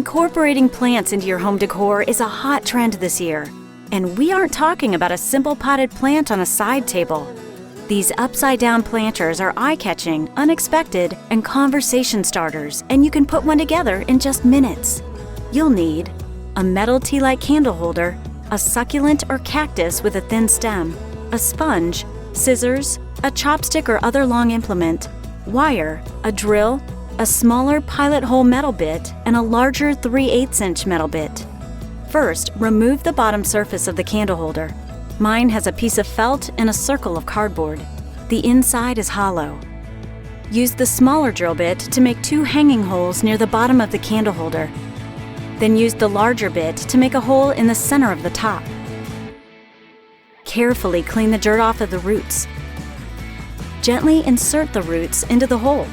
Incorporating plants into your home decor is a hot trend this year. And we aren't talking about a simple potted plant on a side table. These upside-down planters are eye-catching, unexpected, and conversation starters, and you can put one together in just minutes. You'll need a metal tea light candle holder, a succulent or cactus with a thin stem, a sponge, scissors, a chopstick or other long implement, wire, a drill, a smaller pilot hole metal bit, and a larger 3/8" metal bit. First, remove the bottom surface of the candle holder. Mine has a piece of felt and a circle of cardboard. The inside is hollow. Use the smaller drill bit to make 2 hanging holes near the bottom of the candle holder. Then use the larger bit to make a hole in the center of the top. Carefully clean the dirt off of the roots. Gently insert the roots into the hole.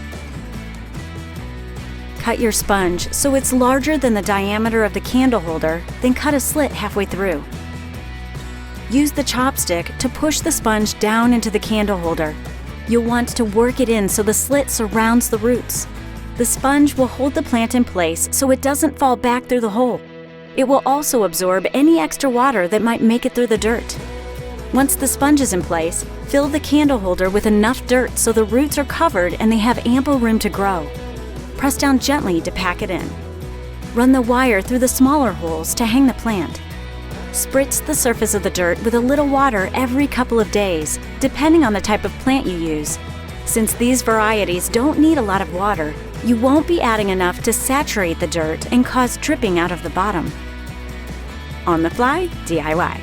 Cut your sponge so it's larger than the diameter of the candle holder, then cut a slit halfway through. Use the chopstick to push the sponge down into the candle holder. You'll want to work it in so the slit surrounds the roots. The sponge will hold the plant in place so it doesn't fall back through the hole. It will also absorb any extra water that might make it through the dirt. Once the sponge is in place, fill the candle holder with enough dirt so the roots are covered and they have ample room to grow. Press down gently to pack it in. Run the wire through the smaller holes to hang the plant. Spritz the surface of the dirt with a little water every couple of days, depending on the type of plant you use. Since these varieties don't need a lot of water, you won't be adding enough to saturate the dirt and cause dripping out of the bottom. On the fly DIY.